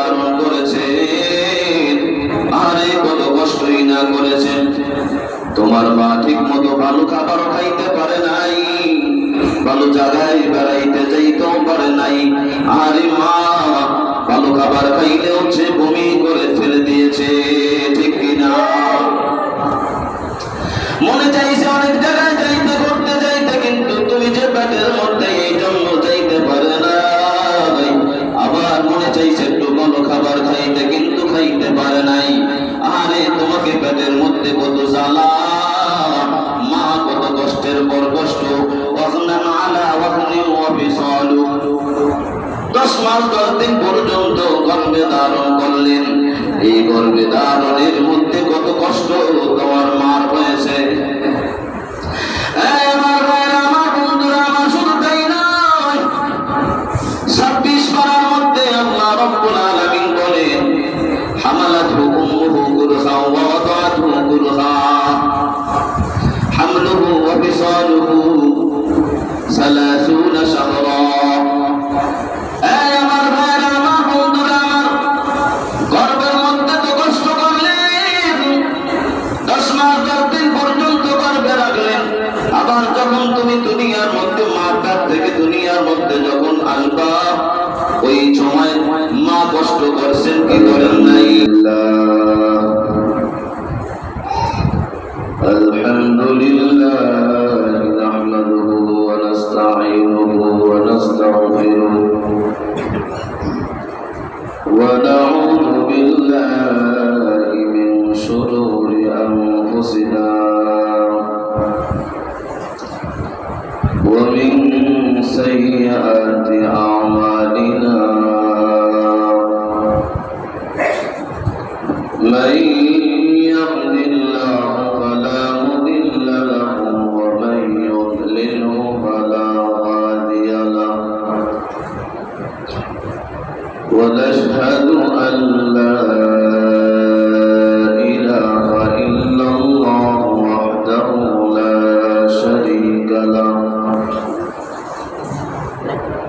ধারণ করেছেন, আরে কত কষ্টই না করেছেন। তোমার মা ঠিক মতো ভালো খাবার খাইতে পারে নাই, ভালো জায়গায় বেড়াইতে যাইতেও পারে নাই। আরে মা ভালো খাবার খাইলেও সে বমি করে ফেলে দিয়েছে, ঠিক কিনা? মনে চাইছে অনেক জায়গায় যাইতে, করতে যাইতে, কিন্তু তুমি যে পেটের মধ্যে এই জন্য যাইতে পারে না। আবার মনে চাইছে একটু ভালো খাবার খাইতে, কিন্তু খাইতে পারে নাই। আরে তোমাকে পেটের মধ্যে কত জ্বালা, মা কত কষ্টের পর কষ্ট। 10 মাস 10 দিন পর্যন্ত গর্ভে ধারণ করলেন। এই গর্ভে ধারণের মধ্যে কত কষ্ট তোমার মার হয়েছে। আমার বন্ধুরা, আমার শুধু তাই নয়, 26 পারার মধ্যে আল্লাহ রাব্বুল আলামিন বলেন, হামালাতহু উম্মুহু কুরহা ওয়া ওয়াদাআতহু কুরহা হামলুহু ওয়া ফিসালুহু 30 শাহরা। আমার ভাইরা, আমার বন্ধুরা, আমার গর্ভের মধ্যে তো কষ্ট করলেন, 10 মাস 10 দিন পর্যন্ত গর্ভে রাখলেন। আবার যখন তুমি দুনিয়ার মধ্যে, মার পেট থেকে দুনিয়ার মধ্যে যখন আসবা, ওই সময় মা কষ্ট করছেন কি করেন নাই? আলহামদুলিল্লাহ নাহমাদুহু ওয়া নাস্তাঈনুহু ওয়া নাস্তাগফিরুহু ওয়া নাউযু বিল্লাহি মিন শুরুরি আনফুসিনা ওয়া মিন সাইয়্যাতি আ'মালিনা। মান ইয়াহদিল্লাহু ফালা মুদিল্লা লাহু ওয়া মান ইউদ্লিলহু ফালা হাদিয়া লাহু। ওয়া নাশহাদু আন লা ইলাহা ইল্লাল্লাহু ওয়াহদাহু লা শারীকা লাহু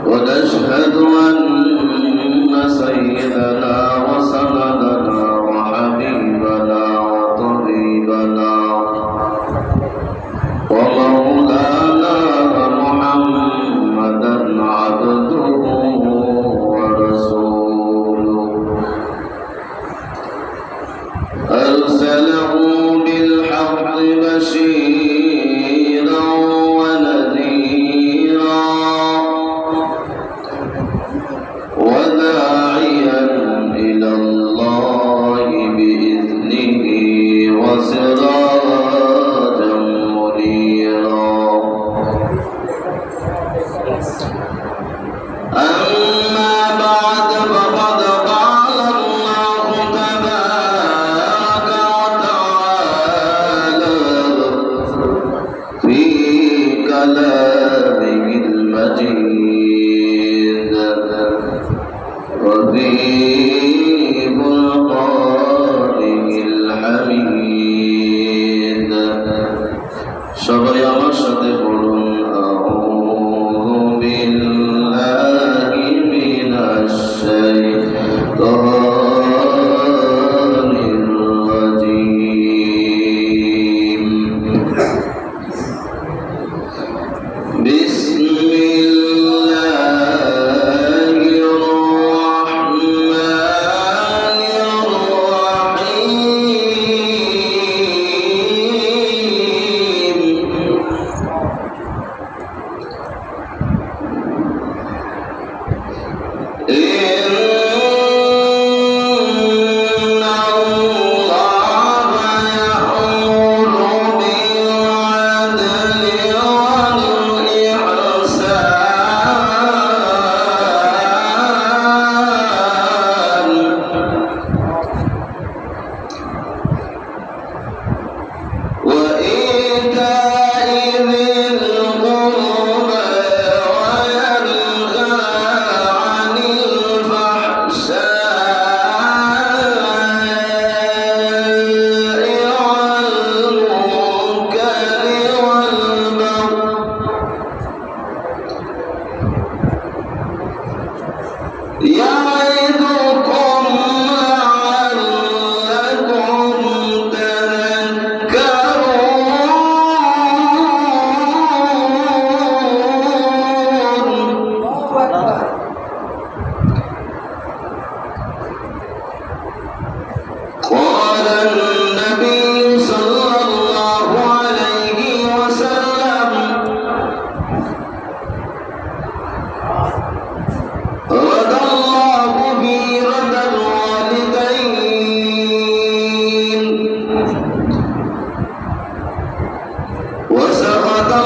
ওয়া নাশহাদু আন্না সাইয়্যিদানা ওয়া সানাদানা ওয়া হাবিবানা ওয়া তাবিবানা ওয়া মাওলানা মুহাম্মাদান আবদুহু ওয়া রাসূলুহু।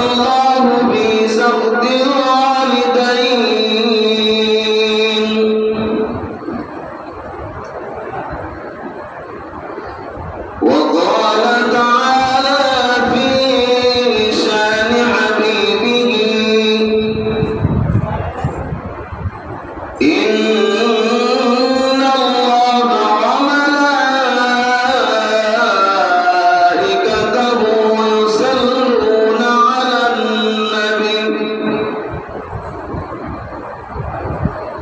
الله في سخط الوالدين وقال تعالى في شان حبيبه إن الله وملائكته يصلون على النبي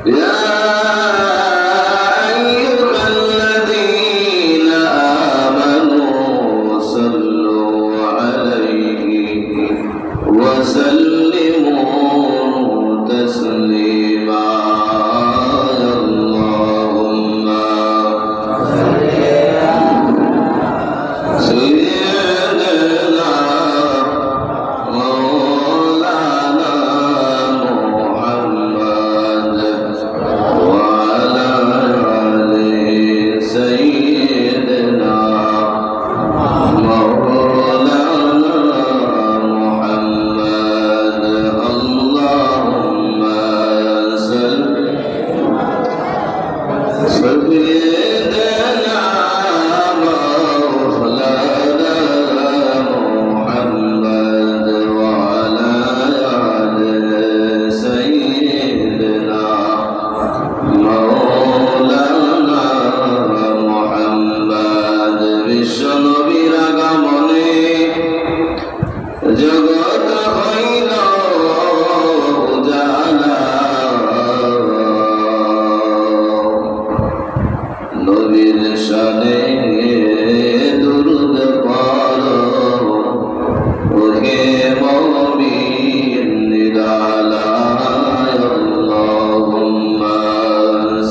يا أيها الذين آمنوا صلوا عليه وسلموا تسليما اللهم سيدنا مولانا محمد وعلى آل سيدنا مولانا محمد اللهم صل سيدنا مولانا محمد وعلى آل سيدنا مولانا محمد বিশ্বনবীর আগমনে জগৎ হইল উজালা নবীর শানে দুরূদ পড়ো ওহে মুমিন নিরালায় আল্লাহুম্মা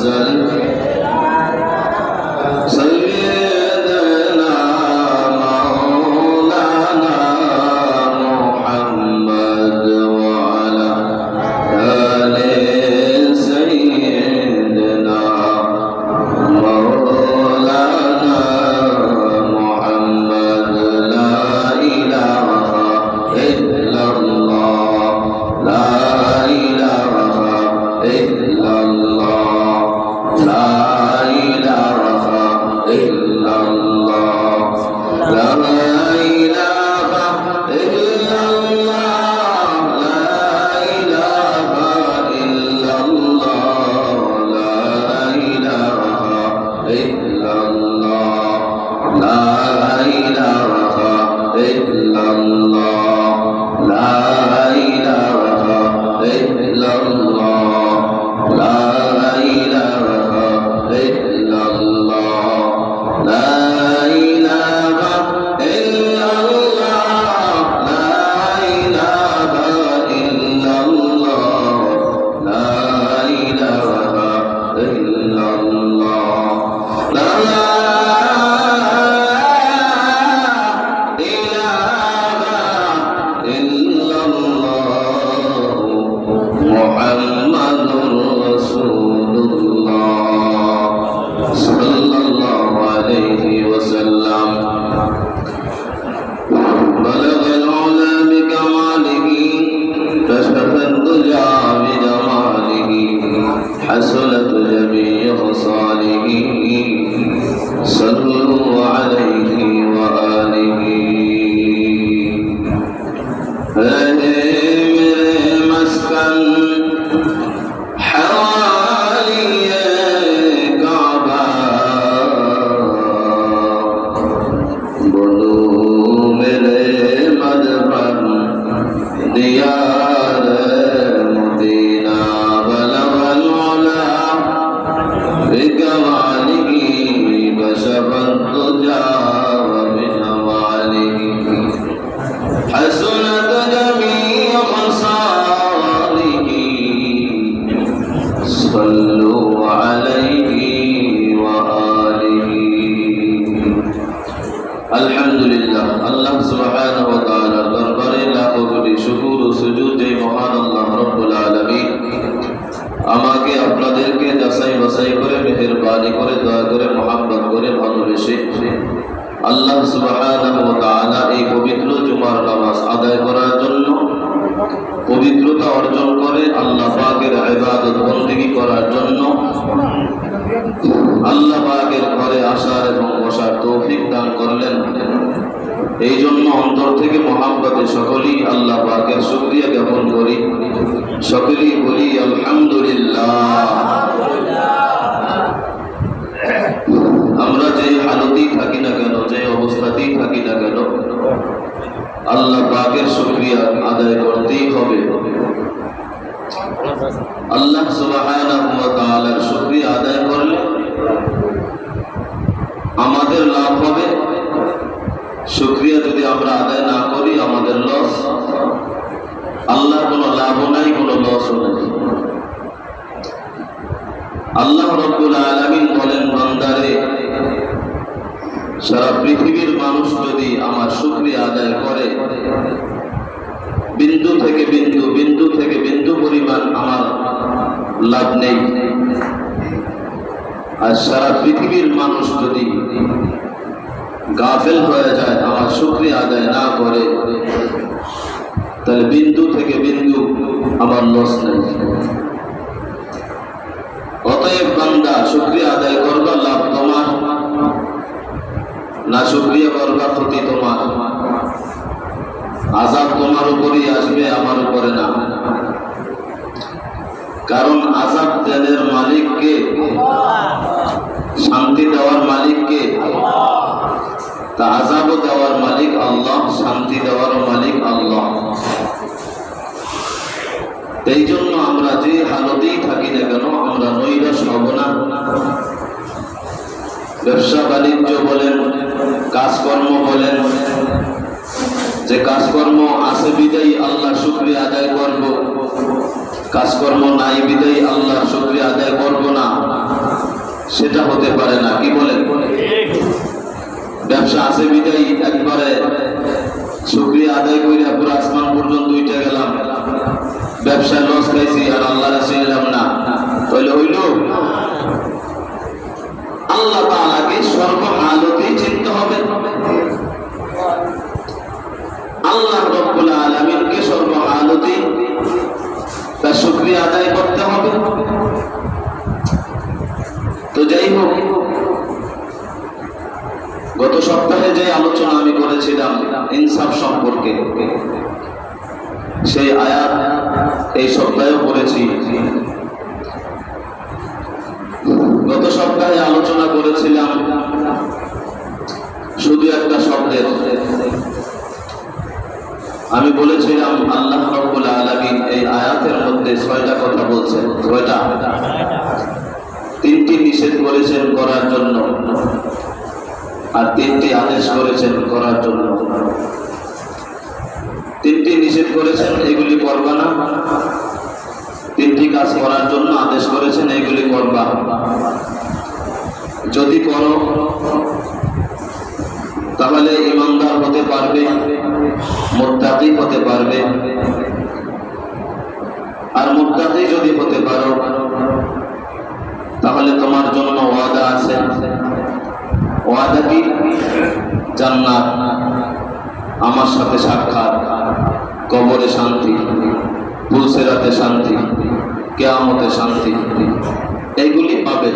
সাল্লি سيدنا مولانا محمد وعلى آل سيدنا مولانا محمد لا إله إلا الله لا إله إلا الله لا إله إلا الله لا إله إلا الله لا إله إلا الله لا إله إلا الله لا إله إلا الله لا إله إلا الله لا إله إلا الله لا إله إلا الله لا إله إلا الله لا إله إلا الله لا إله إلا الله محمد رسول الله صلى الله عليه وسلم بلغ العلا بكماله كشف الدجى بجماله حسنت جميع خصاله صلوا عليه وآله मेरे मस्कन हवाली काबा बोलो मेरे मदबन दियार मदीना बलगल उला बिकमालिही कशफत तुजा बिजमालिही حسنت جميع خصاله صلوا عليه وآله الحمد لله الله سبحانه وتعالى দরবারে লাখো কোটি শুকর ও সুজুদ যে মহান আল্লাহ রব্বুল আলামিন আমাকে আপনাদেরকে যাচাই বাছাই করে মেহেরবানি করে দয়া করে মহব্বত করে ভালোবেসে আল্লাহ সুবহানাহু ওয়া তাআলা এই পবিত্র জুমার নামাজ আদায় করার জন্য, পবিত্রতা অর্জন করে আল্লাহ পাকের ইবাদত বন্দেগী করার জন্য আল্লাহ পাকের ঘরে আসার এবং বসার তৌফিক দান করলেন। এই জন্য অন্তর থেকে মহাব্বতে সকলেই আল্লাহ পাকের শুকরিয়া জ্ঞাপন করি, সকলেই বলি আলহামদুলিল্লাহ। আমরা যে হালতেই থাকি না কেন, যে অবস্থাতেই থাকি না কেন, আল্লাহ পাকের শুকরিয়া আদায় করতেই হবে। আল্লাহ সুবহানাহু ওয়া তাআলার শুকরিয়া আদায় করলে আমাদের লাভ হবে, শুকরিয়া যদি আমরা আদায় না করি আমাদের লস। আল্লাহর কোনো লাভও নাই, কোনো লসও নাই। আল্লাহ রাব্বুল আলামিন বলেন, বান্দারে, সারা পৃথিবীর মানুষ যদি আমার শুকরিয়া আদায় করে, বিন্দু থেকে বিন্দু, বিন্দু থেকে বিন্দু পরিমাণ আমার লাভ নেই। আর সারা পৃথিবীর মানুষ যদি গাফেল হয়ে যায়, আমার শুকরিয়া আদায় না করে, তাহলে বিন্দু থেকে বিন্দু আমার লস নেই। অতএব বান্দা, শুকরিয়া আদায় করবা, লাভ তোমার, না শুকরিয়া করবা ক্ষতি তোমার। আযাব তোমার উপরই আসবে, আমার উপরে না। কারণ আযাব দেনের মালিক কে? শান্তি দেওয়ার মালিক কে? তা আযাবও দেওয়ার মালিক আল্লাহ, শান্তি দেওয়ার মালিক আল্লাহ। এই জন্য আমরা যে হালতেই থাকি না কেন, আমরা নৈরাশ হব না। ব্যবসা বাণিজ্য বলেন, কাজকর্ম বলেন, যে কাজকর্ম আছে বিদায়ী আল্লাহ শুকরিয়া আদায় করব, কাজকর্ম নাই বিদায়ী আল্লাহ শুকরিয়া আদায় করব না, সেটা হতে পারে না। কি বলেন? ব্যবসা আছে বিদায়ী একবারে শুকরিয়া আদায় কইরা পুরো আসমান পর্যন্ত উঠে গেলাম, ব্যবসায় লস খাইছি আর আল্লাহর চিনলাম না, হইল হইল? আল্লাহ তাআলাকে সর্বহালতেই চিনতে হবে। আল্লাহ রাব্বুল আলামিনকে সর্বহালতেই তার শুকরিয়া আদায় করতে হবে। তো যাই হোক, গত সপ্তাহে যে আলোচনা আমি করেছিলাম ইনসাফ সম্পর্কে, সেই আয়াত এই সপ্তাহেও পড়েছি। গত সপ্তাহে আলোচনা করেছিলাম শুধু একটা শব্দের। আমি বলেছিলাম আল্লাহ রাব্বুল আলামিন এই আয়াতের মধ্যে ৬টা কথা বলছেন। ৬টা, ৩টি নিষেধ করেছেন করার জন্য, আর ৩টি আদেশ করেছেন করার জন্য। ৩টি নিষেধ করেছেন, এগুলি করবা না। ৩টি কাজ করার জন্য আদেশ করেছেন, এইগুলি করবা। যদি করো তাহলে ইমানদার হতে পারবে, মুত্তাকি হতে পারবে। আর মুত্তাকি যদি হতে পারো তাহলে তোমার জন্য ওয়াদা আছে। ওয়াদা কি? জান্নাত, আমার সাথে সাক্ষাৎ, কবরে শান্তি, পুলসিরাতে শান্তি, কিয়ামতে শান্তি, এইগুলি পাবে।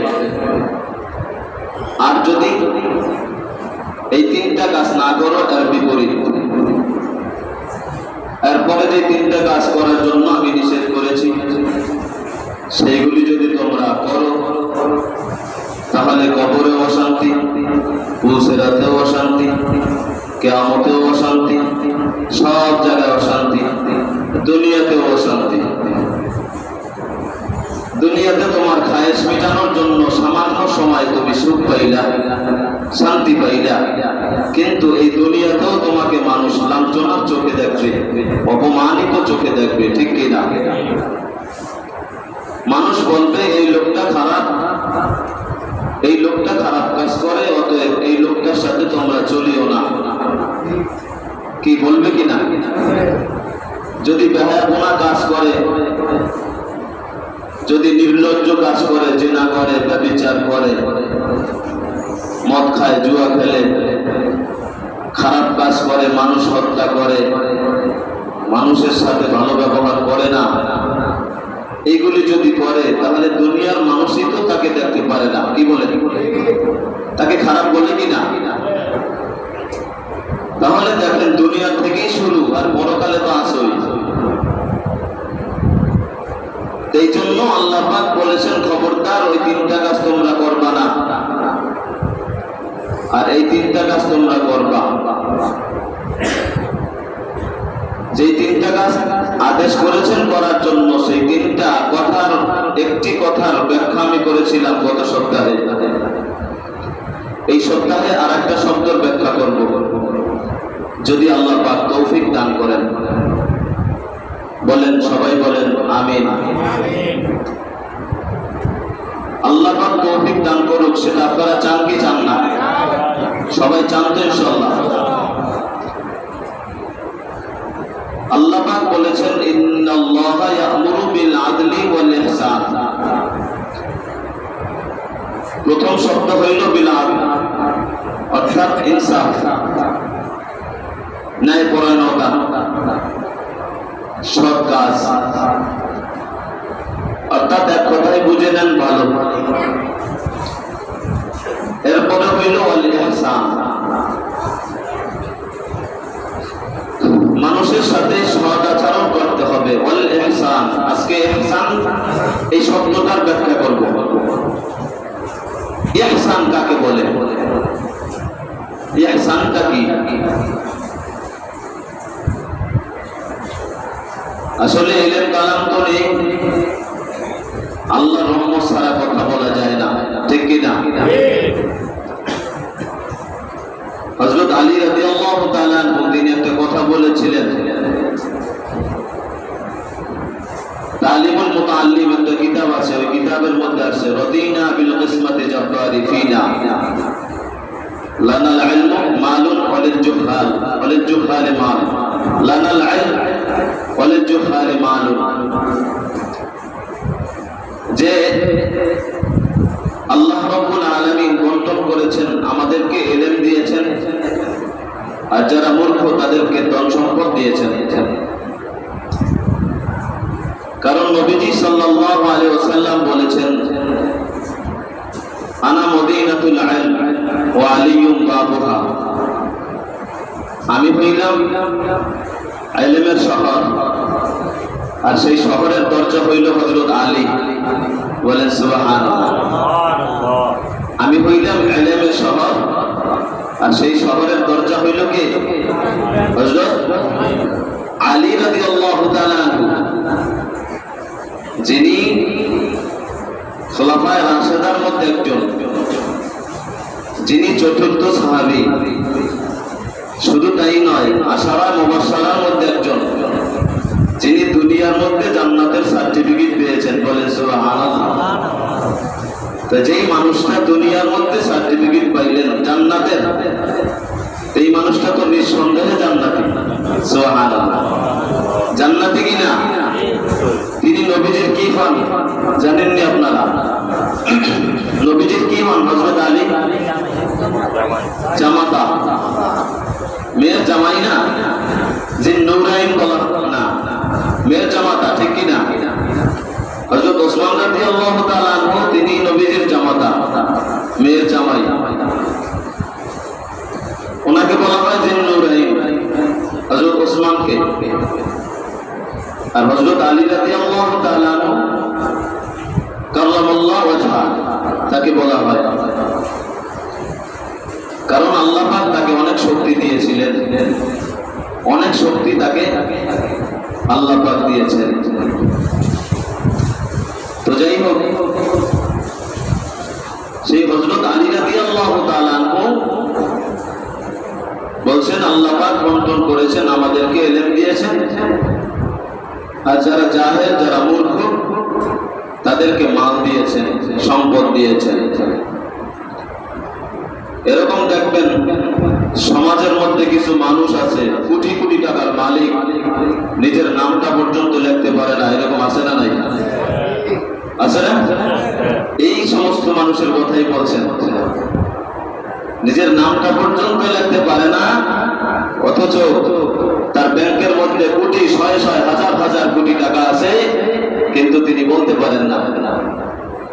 আর যদি এই ৩টা কাজ না করো, এর বিপরীত, এরপরে যে ৩টা কাজ করার জন্য আমি নিষেধ করেছি, সেইগুলি যদি তোমরা করো তাহলে কবরে অশান্তি, পুলসিরাতেও অশান্তি, কিয়ামতেও অশান্তি, সব জায়গায় অশান্তি, দুনিয়াতেও অশান্তি। দুনিয়াতে তোমার খায়েশ মেটানোর জন্য সামান্য সময় তুমি সুখ পাইলা, শান্তি পাইলা, কিন্তু এই দুনিয়াতেও তোমাকে মানুষ লাঞ্ছনার চোখে দেখবে, অপমানিত চোখে দেখবে। ঠিক কিনা? মানুষ বলবে এই লোকটা খারাপ, এই লোকটা খারাপ কাজ করে, অতএব এই লোকটার সাথে তোমরা চলিও না। কি বলবে কিনা? যদি বেহায়াপনা কাজ করে, যদি নির্লজ্জ কাজ করে, জিনা করে, ব্যভিচার করে, মদ খায়, জুয়া খেলে, করে, মানুষ হত্যা করে, মানুষের সাথে ভালো ব্যবহার করে না, এইগুলি যদি করে তাহলে দুনিয়ার মানুষই তো তাকে দেখতে পারে না। কি বলে? তাকে খারাপ বলে কি না? তাহলে দেখেন দুনিয়া থেকেই শুরু, আর পরকালে তো আসই। এই জন্য আল্লাহ পাক বলেছেন খবরদার ওই তিনটা কাজ তোমরা করবা না, আর এই তিনটা কাজ তোমরা করবা। যে তিনটা কাজ আদেশ করেছেন করার জন্য, সেই তিনটা কথার একটি কথার ব্যাখ্যা আমি করেছিলাম গত সপ্তাহে। এই সপ্তাহে আর একটা শব্দের ব্যাখ্যা করব, যদি আল্লাহ পাক তৌফিক দান করেন। বলেন, সবাই বলেন আমিন। আল্লাহ পাক তৌফিক দান করুক, সেটা আপনারা চান কি চান না? সবাই চান তো ইনশাআল্লাহ। আল্লাহ পাক বলেছেন ইন্নাল্লাহা ইয়া'মুরু বিল আদলি ওয়াল ইহসান। প্রথম শব্দ হইল বিল আদল, অর্থাৎ ইনসাফ, ন্যায়পরায়ণতা, সৎ কাজ, অর্থাৎ এক কথায় বুঝে নেন ভালো। এরপরে হইল ওয়াল ইহসান, মানুষের সাথে সৎ আচরণ করতে হবে। ওয়াল ইহসান, আজকে ইহসান এই শব্দটার ব্যাখ্যা করব। ইহসান কাকে বলে? ইহসানটা কি? আসলে ইলম কালাম তো নেই, আল্লাহর রহমত ছাড়া কথা বলা যায় না, ঠিক কি না? হযরত আলী রাদিয়াল্লাহু তাআলা আনহু তিনি একটা কথা বলেছিলেন, তালিমুল মুতাআল্লিম একটা কিতাব আছে, ওই কিতাবের মধ্যে আছে রাদিনা বিল কিসমাতি জাব্বারি ফিনা লানাল ইলমু মালুন ওয়ালিল জুহাল মাল, লানাল ইলম ওয়ালিল জুহাল মালুন। যে আল্লাহ রাব্বুল আলামিন বন্টন করেছেন, আমাদেরকে ইলম দিয়েছেন, আর যারা মূর্খ তাদেরকে ধন সম্পদ দিয়েছেন। কারণ নবীজি সাল্লাল্লাহু আলাইহি ওয়াসাল্লাম বলেছেন আনা মদিনাতুল ইলম ওয়া আলিয়ুম বাবুহা, আমি হইলাম ইলমের শহর, আর সেই শহরের দরজা হইল হযরত আলী। বলেন সুবহানাল্লাহ। আমি হইলাম ইলমের শহর, আর সেই শহরের দরজা হইল কে? হযরত আলী রাদিয়াল্লাহু তাআলা আনহু, যিনি খোলাফায়ে রাশিদার মধ্যে একজন, যিনি চতুর্থ সাহাবী। শুধু তাই নয়, আশারা মুবাশশারার মধ্যে একজন, যিনি দুনিয়ার মধ্যে জান্নাতের সার্টিফিকেট পেয়েছেন। বলেন সুবহানাল্লাহ। তো যেই মানুষটা দুনিয়ার মধ্যে সার্টিফিকেট পাইলেন জান্নাতের, এই মানুষটা তো নিঃসন্দেহে জান্নাতি। সুবহানাল্লাহ। জান্নাতি কিনা? তিনি নবীজির কি হন জানেননি আপনারা? নবীজির কি হন? হযরত আলী জামাতা, মেয়ের জামাই না, যে নূরাইন বলা না, মেয়ের জামাতা, ঠিক কিনা? হযরত ওসমান রাদিয়াল্লাহু তাআলা আনহু তিনি নবীজির জামাতা, মেয়ের জামাই, ওনাকে বলা হয় যে নূরাইন, হযরত ওসমানকে। আর হযরত আলী রাদিয়াল্লাহু তাআলা আনহু কাররামাল্লাহু ওয়াজহা, তাকে বলা হয়, কারণ আল্লাহ পাক তাকে অনেক শক্তি দিয়েছিলেন, অনেক শক্তি তাকে আল্লাহ পাক দিয়েছেন। তো যাই হোক, সেই হযরত আলী রাদিয়াল্লাহু তাআলা আনহু বলছেন আল্লাহ পাক বন্টন করেছেন, আমাদেরকে ইলম দিয়েছেন, আর যারা জাহেল, যারা মূর্খ, তাদেরকে মাল দিয়েছেন, সম্পদ দিয়েছেন। এরকম দেখবেন সমাজের মধ্যে কিছু মানুষ আছে কোটি কোটি টাকার মালিক, নিজের নামটা পর্যন্ত লিখতে পারে না। এরকম আছে না নাই? আছে না? এই সমস্ত মানুষের কথাই বলছেন, নিজের নামটা পর্যন্ত লিখতে পারে না, অথচ তার ব্যাংকের মধ্যে কোটি শয়ে শয়ে হাজার হাজার কোটি টাকা আছে, কিন্তু তিনি বলতে পারেন না,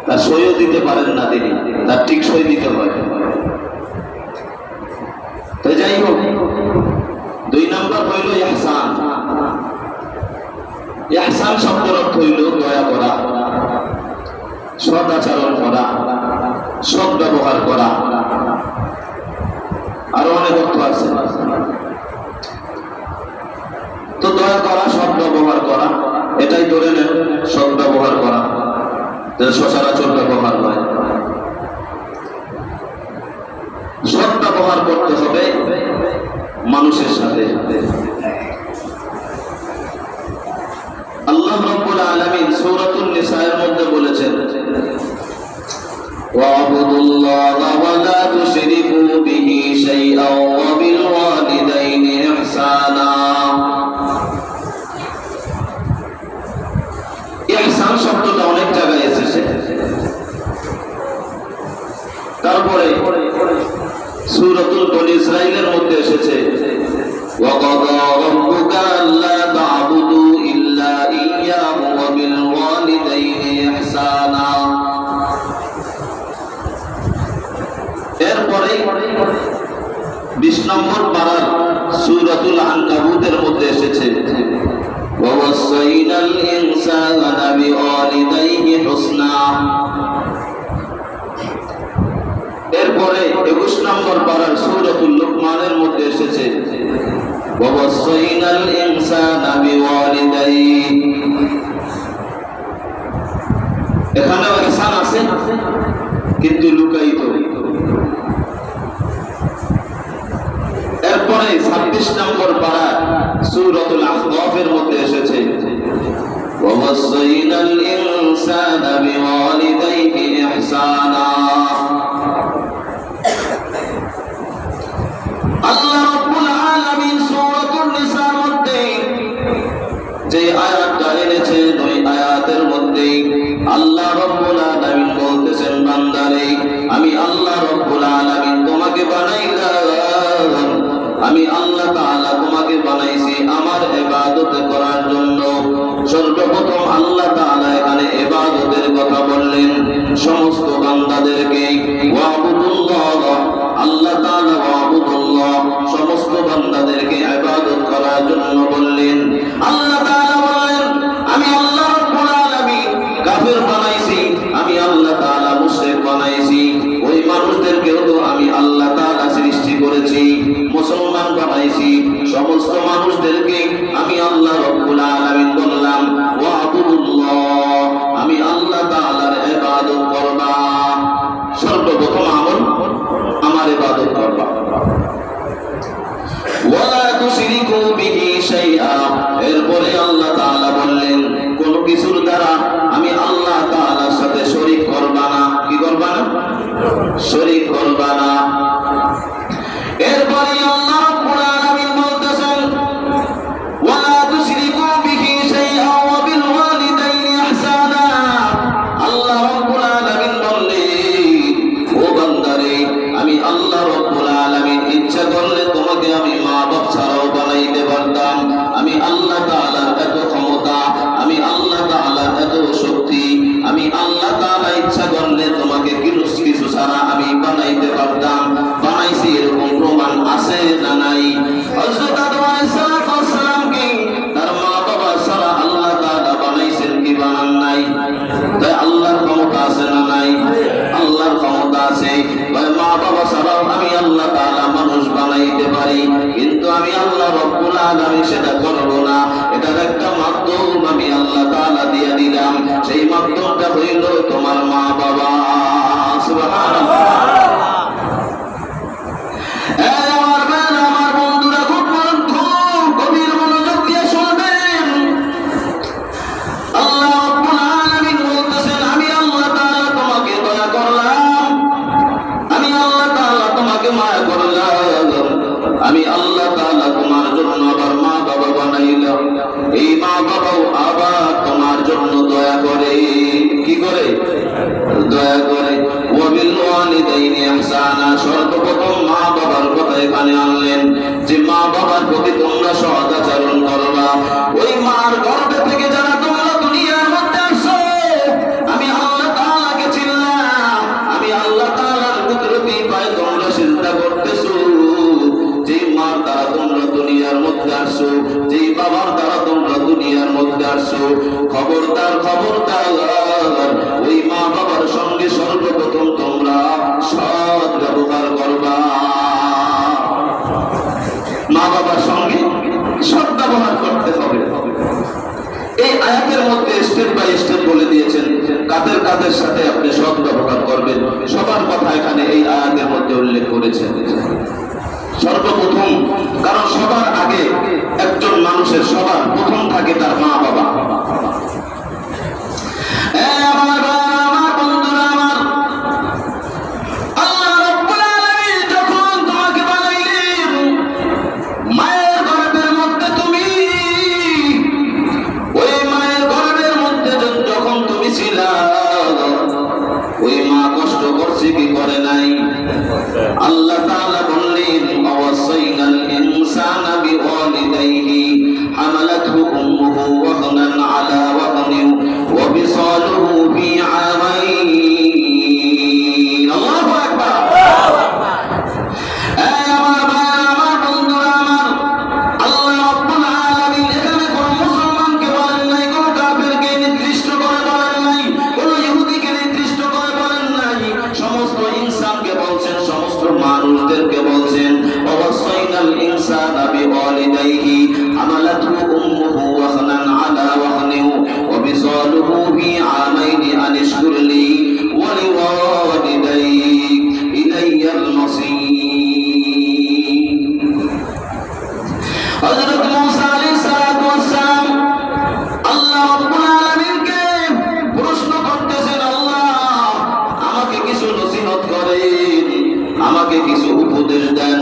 তার সইও দিতে পারেন না, তিনি তার ঠিক সই দিতে হয়। তো যাই হোক, 2 নম্বর হইল ইহসান। ইহসান শব্দের অর্থ হইল দয়া করা, সদ আচরণ করা, সৎ ব্যবহার করা, আরো অনেক অর্থ আছে। তো দয়া করা, সৎ ব্যবহার করা, এটাই ধরে নেন সৎ ব্যবহার করা, সচরাচর ব্যবহার নয়। সৎ ব্যবহার করতে হবে মানুষের সাথে। আল্লাহ রাব্বুল আলামিন সূরাতুন নিসার মধ্যে বলেছেন, ওয়া'বুদুল্লাহা ওয়া লা তুশরিকু বিহি শাইআন ওয়া বিল ওয়ালিদাইনি ইহসানা। ইহসান শব্দটা অনেক জায়গায় এসেছে। তারপরে সূরাতুল বনী ইসরাঈলের মধ্যে এসেছে, وَقَضَى رَبُّكَ أَلَّا تَعْبُدُوا إِلَّا إِيَّاهُ وَبِالْوَالِدَيْنِ إِحْسَانًا। এরপরে 20 নম্বর পারার সূরাতুল আনকাবুতের মধ্যে এসেছে, وَوَصَّيْنَا الْإِنسَانَ بِوَالِدَيْهِ حُسْنًا। এরপরে 21 নম্বর পারার সূরাতুল লুকমানের মধ্যে এসেছে, وَوَصَّيْنَا الْإِنسَانَ بِوَالِدَيْهِ। এখানেও ইহসান আছে, কিন্তু লুকায়িত। এরপরে 26 নম্বর পারা সূরাতুল আহকাফের মধ্যে এসেছে, وَوَصَّيْنَا الْإِنسَانَ بِوَالِدَيْهِ إِحْسَانًا। আল্লাহ রাব্বুল আলামিন সূরাতুন নিসার মধ্যে যে আয়াতটা এনেছেন, ওই আয়াতের মধ্যে আল্লাহ রাব্বুল আলামিন বলতেছেন, বান্দারে আমি আল্লাহ রাব্বুল আলামিন তোমাকে বানাইলাম, আমি আল্লাহ তাআলা তোমাকে বানাইছি আমার ইবাদত করার জন্য। সর্বপ্রথম আল্লাহ তাআলা এখানে ইবাদতের কথা বললেন সমস্ত বান্দাদেরকে, ওয়াবুদুল্লাহ, আল্লাহ তাআলা ওয়াবুদুল্লাহ সমস্ত বান্দাদেরকে ইবাদত করার জন্য বললেন। আল্লাহ তাআলা বলেন, আমি আল্লাহ রাব্বুল আলামিন কাফির বানাইছি, আমি আল্লাহ তাআলা মুশরিক বানাইছি, ওই মানুষদেরকেও তো আমি আল্লাহ তাআলা সৃষ্টি করেছি, মুসলমান বানাইছি, সমস্ত মানুষদেরকে আমি আল্লাহ রাব্বুল আলামিন বললাম ওয়াবুদুল্লাহ, আমি আল্লাহ তাআলার ইবাদত করবা। সর্বপ্রথম আমল আমার ইবাদত করবা। ওয়ালা তুশরিকু বিহি শাইআ। এরপরে আল্লাহ তাআলা বললেন, কোন কিছুর দ্বারা আমি আল্লাহ তাআলার সাথে শরীক করবা না। কি করবা না? শরীক করবা না। এরপরে আল্লাহ রাব্বুল আলামিন বলতেছেন, ওয়ালা তুশরিকু বিহি শাইআ ওয়া বিল ওয়ালিদাইনি ইহসানা। আল্লাহ রাব্বুল আলামিন বললেন, ও বান্দারে আমি আল্লাহ রাব্বুল আলামিন ইচ্ছা করলে তোমাকে আমি মা বাপ ছাড়াও বানাইতে পারতাম। আমি আল্লাহ তাআলার এত ক্ষমতা, আমি আল্লাহ তাআলার এত শক্তি, আমি আল্লাহ তাআলা ইচ্ছা করলে তোমাকে কিছু ছাড়া আমি বানাইতে পারতাম। বানাইছি, এরকম প্রমাণ আছে না নাই? হযরত আদম আলাইহিস সালামকে তার মা বাবা ছাড়া আল্লাহ তাআলা বানাইছেন কি বানান নাই? তাই আল্লাহর ক্ষমতা আছে না নাই? আল্লাহর ক্ষমতা আছে। মা বাবা ছাড়াও আমি আল্লাহ তাআলা মানুষ বানাইতে পারি, কিন্তু আমি আল্লাহ রাব্বুল আলামিন সেটা করব না। এটার একটা মাধ্যম আমি আল্লাহ তাআলা দিয়ে দিলাম, সেই মাধ্যমটা হইল তোমার মা বাবা। সুবহানাল্লাহ। আমার বন্ধুরা খুব গভীর মনোযোগ দিয়ে শুনবেন। আল্লাহ রাব্বুল আলামিন বলতেছেন, আমি আল্লাহ তাআলা তোমাকে দয়া করলাম, আমি আল্লাহ তাআলা তোমাকে মায়া করলাম, আমি আল্লাহ তাআলা তোমার জন্য আবার মা বাবা বানাইলাম। এই মা বাবাও আবার তোমার জন্য দয়া করে। কি করে? দয়া করে। ওয়াবিল ওয়ালিদাইনি ইহসানা। সর্বপ্রথম মা বাবার কথা এখানে আনলেন, যে মা বাবার প্রতি তোমরা সৎ আচরণ করবা। ওই মার গর্ভে থেকে যারা তোমরা দুনিয়ার মধ্যে আসছো, আমি আল্লাহ তাআলাকে চিনলাম, আমি আল্লাহ তাআলার কুদরতি পায় তোমরা চিন্তা করতেছো। যে মার দ্বারা তোমরা দুনিয়ার মধ্যে আসছো, যে বাবার দ্বারা তোমরা দুনিয়ার মধ্যে আসছো, খবরদার খবরদার ওই মা বাবার সঙ্গে সর্বপ্রথম তোমরা সৎ ব্যবহার করবা। মা বাবার সঙ্গে সৎ ব্যবহার করতে হবে। এই আয়াতের মধ্যে স্টেপ বাই স্টেপ বলে দিয়েছেন কাদের কাদের সাথে আপনি সৎ ব্যবহার করবেন। সবার কথা এখানে এই আয়াতের মধ্যে উল্লেখ করেছেন সর্বপ্রথম। কারণ সবার আগে একজন মানুষের সবার প্রথম থাকে তার মা বাবা। আল্লাহ তাআলা বললেন ওয়াসাইনাল ইনসানা বিওয়ালিদাইহি হামালাতহু উম্মুহু ওয়াহনান আলা ওয়াহনিন ওয়া বিসালুহু ফি আমাইন। আল্লাহু আকবার। আমার ভাই, আমার বন্ধুরা, আমার আল্লাহ রাব্বুল আলামিন এখানে কোন মুসলমানকে বলেন নাই, কোন কাফেরকে নির্দিষ্ট করে বলেন নাই, কোন ইহুদিকে নির্দিষ্ট করে বলেন নাই, সমস্ত ইনসানকে বলছেন, সমস্ত মানুষদেরকে বলছেন ওয়াসাইনাল ইনসানা বিওয়ালিদাইহি হামালাতহু উম্মুহু ওয়াহনান আলা ওয়াহনিন ওয়া বিসালুহু ফি আমাইনি আন ইশকুর লি ওয়া লিওয়ালিদাইক ইলাইয়াল মাসীর। হযরত মূসা আলাইহিস সালাতু ওয়াস সালাম আল্লাহ রাব্বুল আলামিনকে প্রশ্ন করতেছেন, আল্লাহ আমাকে কিছু নসিহত করেন, আমাকে কিছু উপদেশ দেন।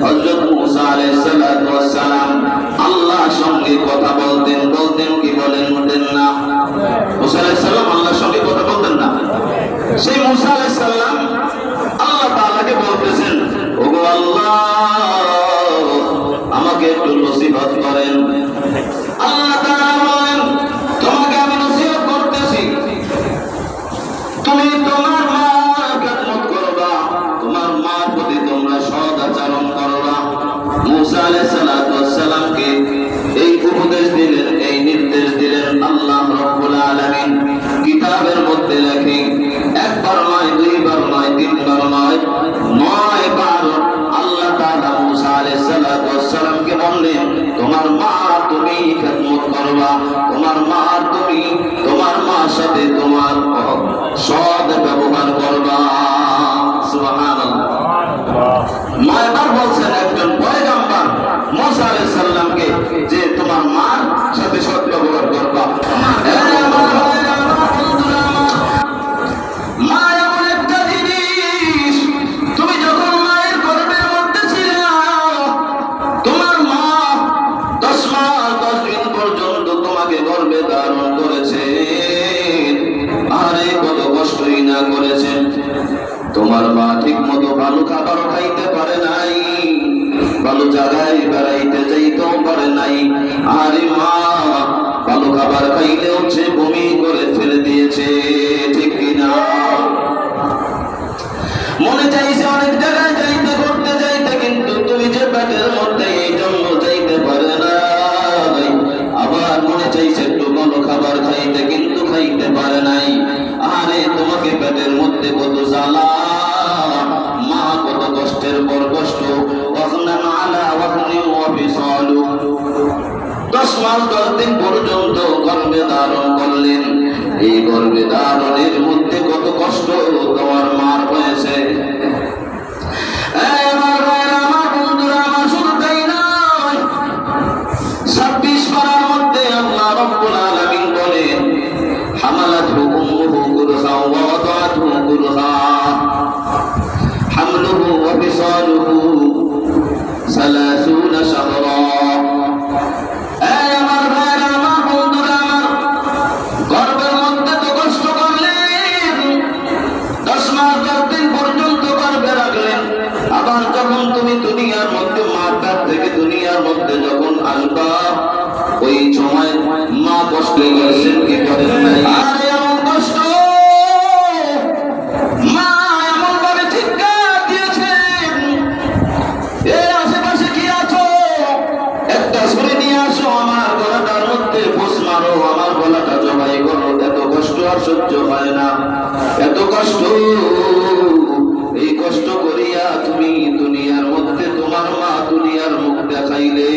হযরত মূসা আলাইহিস সালাতু ওয়াস সালাম আল্লাহর সঙ্গে কথা বলতেন কি বলতেন না? মূসা আলাইহিস সালাম আল্লাহর সঙ্গে কথা বলতেন না। সেই মূসা আলাইহিস সালাম আল্লাহ তাআলাকে বলতেছেন, ওগো আল্লাহ আমাকে একটু নসিহত করেন। আল্লাহ তাআলা বলেন, তোমাকে আমি নসিহত করতেছি, তুমি তোমার মার খেদমত করবা, তোমার মার প্রতি তোমরা সৎ আচরণ করবা। মূসা আলাইহিস সালাতু ওয়াস সালামকে এই উপদেশ দিলেন, এই নির্দেশ দিলেন আল্লাহ রাব্বুল আলামিন কিতাবের মধ্যে লেখে একবার নয়, দুইবার নয়, তিনবার নয়, 9 বার আল্লাহ তাআলা মূসা আলাইহিস সালাতু ওয়াস সালামকে বললেন, তোমার মা তুমি খেদমত করবা, তোমার মার সাথে তোমার সৎ ব্যবহার করবা। সুবহানাল্লাহ। 9 বার বলছেন একজন পয়গম্বর মূসা আলাইহিস সালামকে যে তোমার মার সাথে সৎ ব্যবহার করবা। মা এমন একটা জিনিস, তুমি যখন মায়ের গর্ভের মধ্যে ছিলে, তোমার মা 10 মাস 10 দিন পর্যন্ত তোমাকে গর্ভে ধারণ করেছে। আরে কত কষ্টই না করেছেন। তোমার মা ঠিক মতো ভালো খাবার খাইতে পারে নাই, ভালো জায়গায় বেড়াইতে যাইতেও পারে নাই। আরে মা ভালো খাবার খাইলেও সে বমি করে ফেলে দিয়েছে, ঠিক কিনা? মনে চাইছে অনেক জায়গায় যাইতে, করতে যাইতে, কিন্তু তুমি যে পেটের মধ্যে এই জন্য যাইতে পারে না। আবার মনে চাইছে একটু ভালো খাবার খাইতে, কিন্তু খাইতে পারে নাই। আরে তোমাকে পেটের মধ্যে কত জ্বালা, মা কত কষ্টের পর কষ্ট। 10 মাস 10 দিন পর্যন্ত গর্ভে ধারণ করলেন। এই গর্ভে ধারণের মধ্যে কত কষ্ট তোমার মার হয়েছে। আমার বন্ধুরা, আমার শুধু তাই নয়, 26 পারার মধ্যে আল্লাহ রাব্বুল আলামিন বলেন, হামালাতহু উম্মুহু কুরহা ওয়া ওয়াদাআতহু কুরহা হামলুহু ওয়া ফিসালুহু 30 শাহরা। আমার ভাইরা, আমার বন্ধুরা, আমার গর্ভের মধ্যে তো কষ্ট করলেন, 10 মাস 10 দিন পর্যন্ত গর্ভে রাখলেন। আবার যখন তুমি দুনিয়ার মধ্যে মার পেট থেকে দুনিয়ার করেছেন কি করেন নাই? আরে এমন কষ্ট, মা এমন ভাবে চিৎকার দিয়েছেন, এ আশেপাশে কি আছো, একটা ছুরি নিয়ে আসো, আমার গলাটার মধ্যে পোষ মারো, আমার গলাটা জবাই করো। এত কষ্ট আর সহ্য হয় না, এত কষ্ট। এই কষ্ট করিয়া তুমি দুনিয়ার মধ্যে তোমার মা দুনিয়ার মুখ দেখাইলে,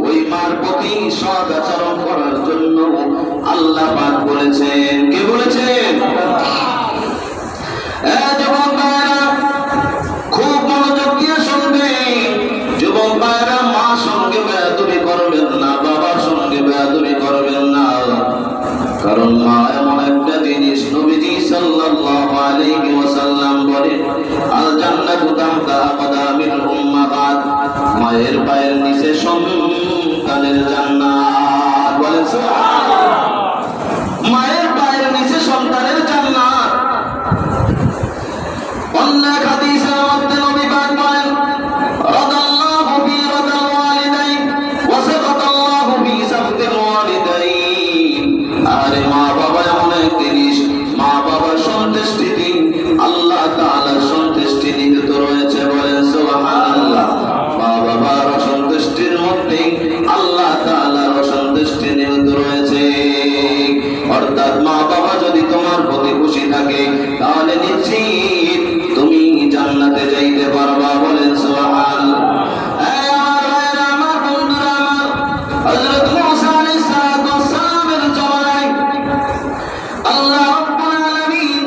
ওই মার প্রতি সৎ আচরণ করার জন্য আল্লাহ পাক বলেছেন। কে বলেছেন? যুবক ভাইরা খুব মনোযোগ দিয়ে শুনবেন। যুবক ভাইরা মা সঙ্গে বেয়াদবি করবেন না, বাবার সঙ্গে বেয়াদবি করবেন না, কারণ মা এমন একটা জিনিস, নবীজি সাল্লাল্লাহু আলাইহি ওয়াসাল্লাম বলেন, আল জান্নাতু তাহতা আকদামিল উম্মাহাত, মায়ের পায়ের নিচে সন্তানের জান্নাত। বলেন সুবহানাল্লাহ। মায়ের পায়ের নিচে সন্তানের জান্নাত। অন্য হাদিসের মধ্যে নবী পাক বলেন, রাদাল্লাহু ফি রাদাল ওয়ালিদাইন ওয়া সাকাতাল্লাহু ফি সাফতিল ওয়ালিদাইন। আরে মা বাবা এমন এক জিনিস, মা বাবার সন্তুষ্টি দিন আল্লাহ তাআলার সন্তুষ্টি নিহিত রয়েছে। বলেন সুবহানাল্লাহ। মা বাবার অসন্তুষ্টির মধ্যে আল্লাহ তাআলার অসন্তুষ্টি নিহিত রয়েছে। অর্থাৎ মা বাবা যদি তোমার প্রতি খুশি থাকে, তাহলে নিশ্চিত তুমি জান্নাতে যাইতে পারবা। বলেন সুবহানাল্লাহ। আমার ভাইরা, আমার বন্ধুরা, আমার হযরত মুসা আলাইহিস সালাতু ওয়াস সালামের জমানায় আল্লাহ রাব্বুল আলামিন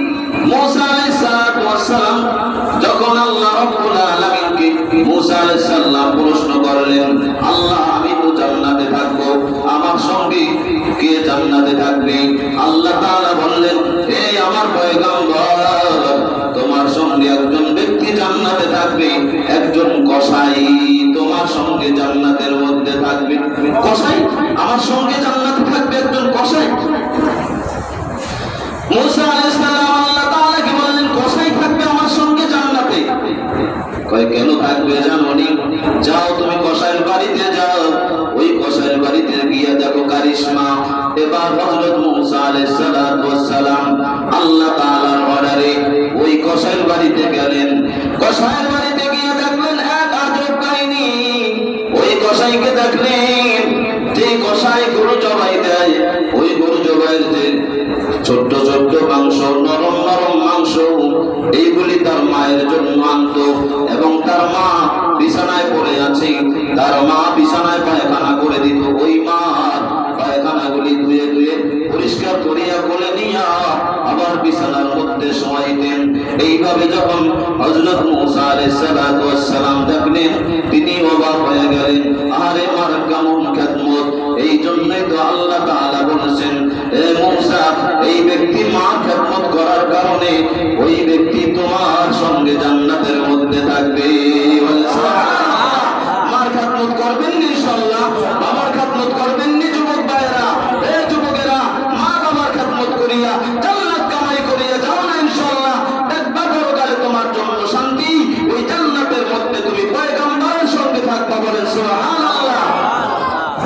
মুসা আলাইহিস সালাতু ওয়াস সালাম, যখন আল্লাহ রাব্বুল আলামিনকে মুসা আলাইহিস সালাম প্রশ্ন করলেন, আল্লাহ আমি তো জান্নাতে থাকবো, আমার সঙ্গে কে জান্নাতে থাকবে? আল্লাহ তাআলা বললেন, এই আমার পয়গম্বর, তোমার সঙ্গে একজন ব্যক্তি জান্নাতে থাকবে, একজন কসাই তোমার সঙ্গে জান্নাতের মধ্যে থাকবে। কসাই আমার সঙ্গে জান্নাতে থাকবে, একজন কসাই। মুসা আলাইহিস সালাম আল্লাহ তাআলাকে বললেন, কসাই থাকবে আমার সঙ্গে জান্নাতে? কয় কেন থাকবে জানোনি? যাও তুমি কসাইয়ের বাড়িতে যাও, ওই কসাইয়ের বাড়িতে গিয়ে দেখো কারিশমা। এবার হযরত মুসা আলাইহিস সালাতু ওয়াস সালাম আল্লাহ তাআলার অর্ডারে ওই কসাইয়ের বাড়িতে গেলেন। কসাইয়ের বাড়িতে গিয়ে দেখলেন এক আজব কাহিনী। ওই কসাইকে দেখলেন, যে কসাই গরু জবাই দেয়, ওই গরু জবাইয়ের যে ছোট্ট ছোট্ট মাংস, নরম নরম মাংস, এইগুলি তার মায়ের জন্য আনতো, এবং তার মা বিছানায় পড়ে আছে, তার মা বিছানায় পায়খানা করে দিত। ওই মা পায়খানাগুলি ধুয়ে ধুয়ে পরিষ্কার করিয়া কোলে নিয়া আবার বিছানার মধ্যে শোয়াইতেন। এইভাবে যখন হযরত মুসা আলাইহিস সালাতু ওয়াস সালাম দেখলেন, তিনি অবাক হয়ে গেলেন, আরে মার কেমন খেদমত! এই জন্যই তো আল্লাহ তাআলা বলেছেন, এ মুসা, এই ব্যক্তি মা খেদমত করার কারণে ওই ব্যক্তি তোমার সঙ্গে জান্নাতের মধ্যে থাকবে। মার খেদমত করবেন ইনশাআল্লাহ, বাবার খেদমত করবেন নি যুবক ভাইরা? এ যুবকেরা, মা বাবার খেদমত করিয়া জান্নাত কামাই করিয়া যাও না ইনশাআল্লাহ, দেখবা পরকালে তোমার জন্য শান্তি। ওই জান্নাতের মধ্যে তুমি পয়গম্বরের সঙ্গে থাকবা। বলেন সুবহানাল্লাহ।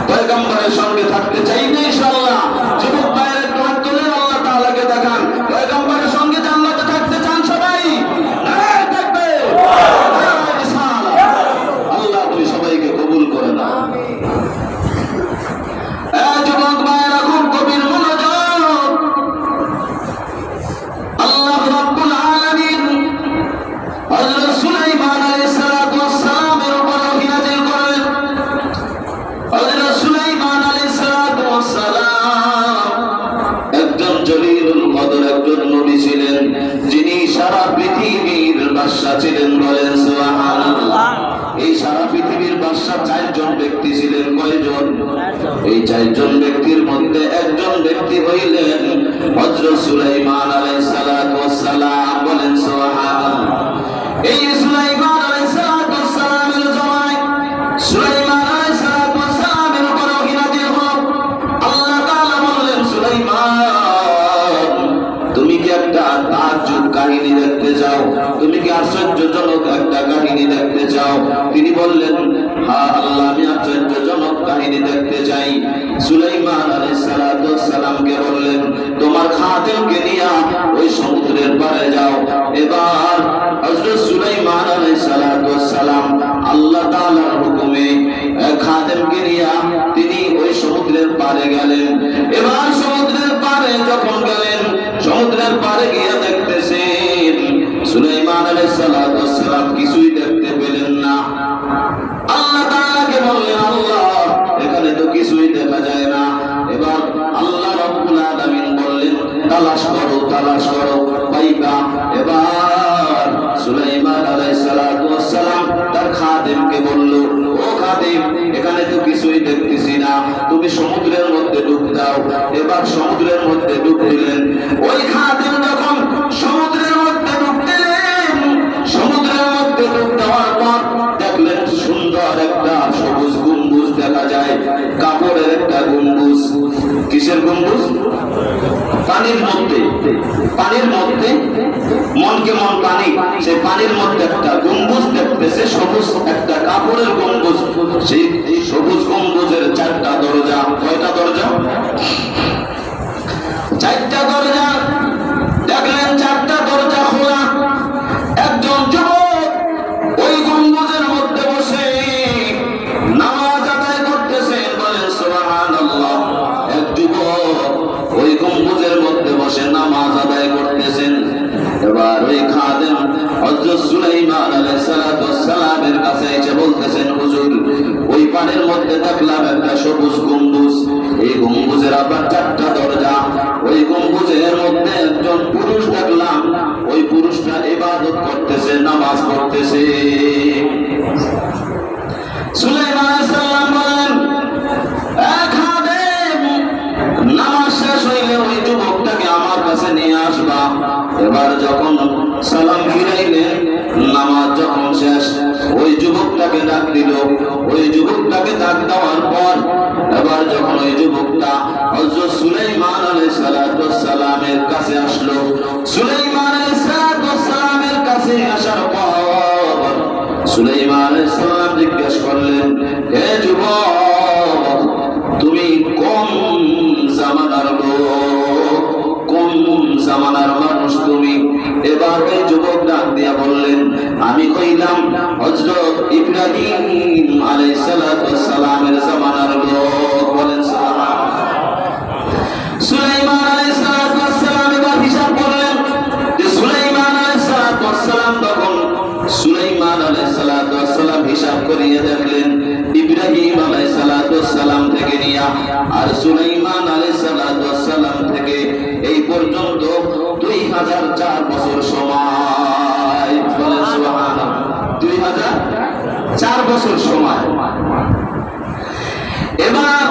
পয়গম্বরের সঙ্গে থাকতে চাইবে ইনশাআল্লাহ? যুবক ভাইরা একটু হাত তুলে আল্লাহ তাআলাকে দেখান, পয়গম্বরের সঙ্গে জান্নাতে থাকতে চান সবাই? নারায়ে তাকবীর, নারায়ে রিসালাত। আল্লাহ তুমি সবাইকে কবুল করে নাও। যুবক ভাইরা খুব গভীর মনোযোগ। আল্লাহ রাব্বুল আলামিন হযরত সুলাইমান আলাইহিস সালাতু ওয়াস সালামের উপর ওহী নাযিল করেন। হযরত সুলাইমান আলাইহিস সালাতু ওয়াস সালাম একজন জলিলুল কদর, একজন নবী ছিলেন, যিনি সারা পৃথিবীর বাদশা ছিলেন। বলেন সুবহানাল্লাহ। এই সারা পৃথিবীর বাদশা চারজন ব্যক্তি ছিলেন। কয়জন? এই চারজন ব্যক্তির মধ্যে একজন ব্যক্তি হইলেন হযরত সুলাইমান আলাইহিস সালাতু ওয়াস সালাম। বলেন সুবহানাল্লাহ। এই সুলাইমান আলাইহিস সালাতু ওয়াস সালামের জমানায় সুলাইমান আলাইহিস সালাতু ওয়াস সালামের উপর ওহী নাযিল হলো। আল্লাহ তাআলা বললেন, সুলাইমান, তুমি কি একটা তাজ্জুব কাহিনী দেখতে চাও? তুমি কি আশ্চর্যজনক একটা কাহিনী দেখতে চাও? তিনি বললেন, হ্যাঁ আল্লাহ, আমি আশ্চর্যজনক কাহিনী দেখতে চাই। সুলাইমান আলাইহিস সালাতু সালাম কিছুই দেখতে পেলেন না। আল্লাহ তাআলাকে বললেন, আল্লাহ এখানে তো কিছুই দেখা যায় না। এবার আল্লাহ রাব্বুল আলামিন বললেন, তালাশ করো পাইবা। এবার সুলাইমান আলাইহিস সালাতু ওয়াস সালাম তার খাদেমকে বলল, ও খাদেম, এখানে তো কিছুই দেখতেছি না, তুমি সমুদ্রের মধ্যে ডুব দাও। এবার সমুদ্রের মধ্যে ডুব দিলেন। ওই খাদেম যখন সমুদ্রের মধ্যে ডুব দিলেন, সমুদ্রের মধ্যে ডুব দেওয়ার পর দেখলেন সুন্দর একটা সবুজ গম্বুজ দেখা যায়, কাপড়ের একটা গম্বুজ। কিসের গম্বুজ? পানির মধ্যে মনকে মন পানি, সেই পানির মধ্যে একটা গম্বুজ দেখতেছে, সবুজ একটা কাপড়ের গম্বুজ। সেই সবুজ গম্বুজের 4টা দরজা। কয়টা দরজা? 4টা দরজা। দেখলেন 4টা দরজা খোলা। একজন যুবক ওই গম্বুজের মধ্যে বসে নামাজ আদায় করতেছেন। বলেন সুবহানাল্লাহ। এক যুবক ওই গম্বুজের মধ্যে বসে নামাজ আদায় করতেছেন। এবার ওই খাদেম হযরত সুলাইমান আলাইহিস সালাতু ওয়াস সালামের কাছে এসে বলতেছেন, হুজুর, ওই পানির মধ্যে দেখলাম একটা সবুজ গম্বুজ, এই গম্বুজের আবার 4টা দরজা। ওই গম্বুজের মধ্যে একজন পুরুষ দেখলাম, ওই পুরুষটা ইবাদত করতেছে, নামাজ পড়তেছে। সুলাইমান আলাইহিস সালাম বলেন, খাদেম, নামাজ শেষ হইলে ওই যুবকটাকে আমার কাছে নিয়ে আসবা। এবার যখন সালাম ফিরাইলেন, নামাজ যখন শেষ, ওই যুবকটাকে ডাক দিল। ওই যুবকটাকে ডাক দেওয়ার পর এবার যখন ওই যুবকটা হযরত সুলাইমান আলাইহিস সালাতু ওয়াস সালামের কাছে আসলো, সুলাইমান আলাইহিস সালাতু ওয়াস সালামের কাছে আসার পর সুলাইমান আলাইহিস সালাম জিজ্ঞেস করলেন, হে যুবক, তুমি কোন জামানার লোক, কোন জামানার মানুষ তুমি? এবার ওই যুবক ডাক দিয়া বললেন, আমি কইলাম হযরত ইব্রাহিম আলাইহিস সালাতু ওয়াস সালামের জামানার লোক। বলেন সুবহানাল্লাহ। সুলাইমান আলাইহিস সালাতু ওয়াস সালাম এবার হিসাব করলেন যে সুলাইমান আলাইহিস সালাতু ওয়াস সালাম তখন সুলাইমান আলাইহিস সালাতু ওয়াস সালাম হিসাব করিয়ে দেখলেন ইব্রাহিম আলাইহিস সালাতু ওয়াস সালাম থেকে নিয়া আর সুলাইমান আলাইহিস সালাতু ওয়াস সালাম থেকে এই পর্যন্ত 2004 বছর সময়। বলেন সুবহানাল্লাহ। 2004 বছর সময়। এবার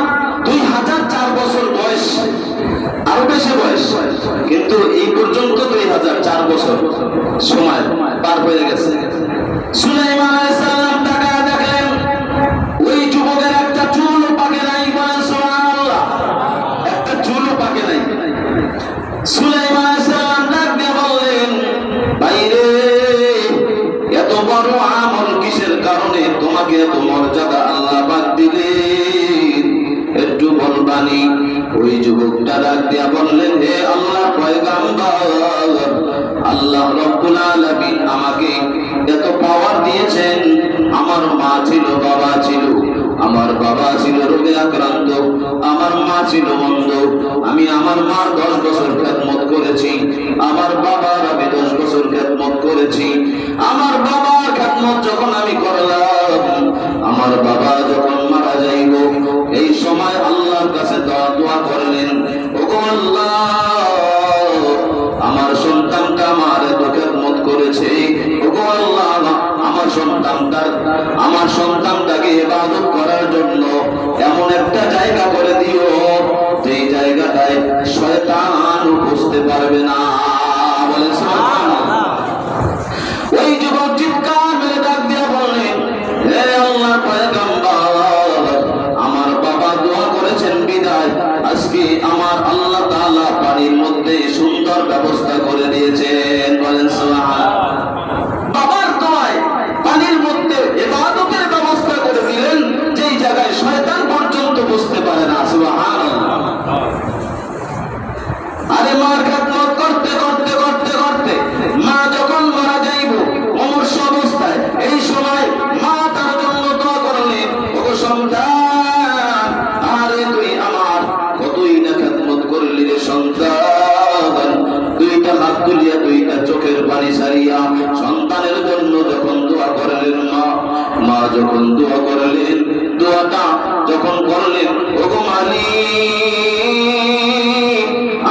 2004 বছর বয়স, আরো বেশি বয়স, কিন্তু এই পর্যন্ত 2004 বছর সময় পার হয়ে গেছে। সুলাইমান আলাইহিস সালাম তাকায় দেখলেন ওই যুবকের একটা চুলও পাকে নাই। বলেন সুবহানাল্লাহ। একটা চুলও পাকে নাই। সুলাইমান আলাইহিস সালাম ডাক দিয়ে বললেন, ভাইরে, এত বড় আমল কিসের কারণে তোমাকে এত মর্যাদা আল্লাহ পাক দিলেন, একটু বলবানি? ওই যুবকটা ডাক দিয়া বললেন, হে আল্লাহর পয়গম্বর, আল্লাহ রাব্বুল আলামিন আমাকে এত পাওয়ার দিয়েছেন। আমার মা ছিল, বাবা ছিল, আমার বাবা ছিল রোগে আক্রান্ত, আমার মা ছিল অন্ধ। আমি আমার মার 10 বছর খেদমত করেছি, আমার বাবার আমি 10 বছর খেদমত করেছি। আমার বাবার খেদমত যখন আমি করলাম, আমার বাবা যখন মারা যাইব, এই সময় আল্লাহর কাছে দোয়া করলেন, ওগো আল্লাহ, আমার সন্তানটা আমার এত খেদমত করেছে, ওগো আল্লাহ, আমার সন্তানটাকে ইবাদত করার জন্য এমন একটা জায়গা করে দিও যেই জায়গাটায় শয়তান বুঝতে পারবে না। বলেন সুবহানাল্লাহ। ওই যুবক চিৎকার মেরে ডাক দিয়ে বললেন, হে আল্লাহর পয়গম্বর, আমার বাবা দোয়া করেছেন বিদায় আজকে আমার আল্লাহ তাআলা পানির মধ্যে সুন্দর ব্যবস্থা করে দিয়েছেন। বলেন সুবহানাল্লাহ। বাবার দোয়ায় পানির মধ্যে ইবাদতের ব্যবস্থা করে দিলেন যেই জায়গায় শয়তান পর্যন্ত বুঝতে পারে না। সুবহানাল্লাহ। আরে মার খেদমত করতে করতে করতে করতে মা মা যখন দোয়া করলেন, দোয়াটা যখন করলেন, ওগো মালিক,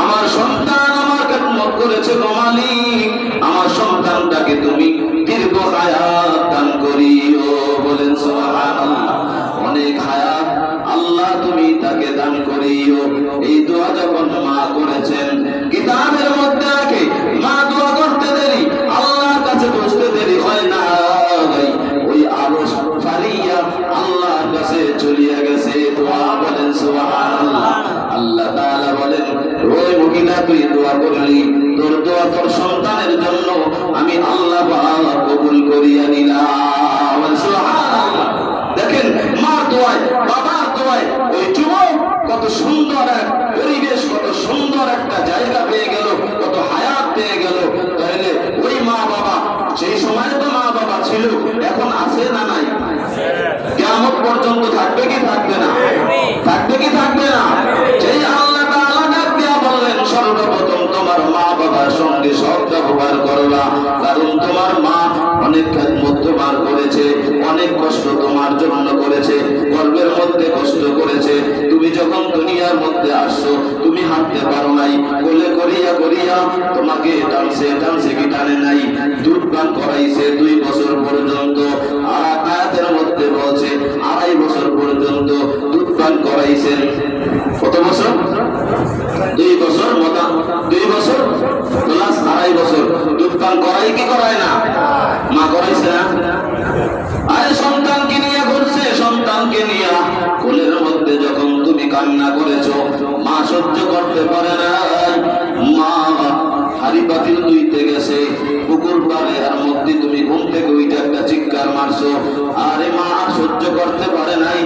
আমার সন্তান আমার খেদমত করেছে গো মালিক, আমার সন্তানটাকে তুমি দীর্ঘ হায়াত দান করিও। বলেন সুবহানাল্লাহ। অনেক হায়াত আল্লাহ তুমি তাকে দান করিও। এই দোয়া যখন মা করেছেন, কিতাবের মধ্যে রাখে মা দোয়া করতে দেরি, আল্লাহর কাছে পৌঁছতে দেরি হয় না, ওই আরশ ফারিয়া আল্লাহর কাছে চলিয়া গেছে দোয়া। বলেন সুবহানাল্লাহ। আল্লাহ তাআলা বলেন, ওই মহিলা তুই দোয়া করলি, তোর দোয়া তোর সন্তানের জন্য আমি আল্লাহ পাক কবুল করিয়া নিলাম। সুবহানাল্লাহ। দেখেন মার দোয়ায়, বাবার দোয়ায় ওই যুবক কত সুন্দর এক পরিবেশ, কত সুন্দর একটা জায়গা পেয়ে গেল, কত হায়াত পেয়ে গেল। তাহলে ওই মা বাবা, সেই সময় তো মা বাবা ছিল, এখন আছে না নাই? কিয়ামত পর্যন্ত থাকবে কি থাকবে না? থাকবে কি থাকবে না? সেই আল্লাহ তাআলা ডাক দিয়া বললেন, সর্বপ্রথম তোমার মা বাবার সঙ্গে সদ্ব্যবহার করবা, কারণ তোমার মা অনেক খেদমত তোমার করেছে, অনেক কষ্ট তোমার জন্য করেছে, গর্ভের মধ্যে কষ্ট করেছে। তুমি যখন দুনিয়ার মধ্যে আসছো, তুমি হাঁটতে পারো নাই, কোলে করিয়া করিয়া তোমাকে টানছে, টানছে কি টানে নাই, দুধ পান করাইছে 2 বছর পর্যন্ত। আর আয়াতের মধ্যে বলছে 2.5 বছর পর্যন্ত দুধ পান করাইছেন। কত বছর? 2 বছর মতা, 2 বছর প্লাস 2.5 বছর দুধ পান করাই কি করায় না? মা করাইছে না? আরে সন্তানকে নিয়ে ঘুরছে, সন্তানকে নিয়ে কোলের মধ্যে যখন তুমি কান্না করেছো, মা সহ্য করতে পারে না, মা হাড়ি পাতিল ধুইতে গেছে পুকুর পাড়ে, আর মধ্যে তুমি ঘুম থেকে ওইটা একটা চিৎকার মারছো। আরে মা সহ্য করতে পারে নাই,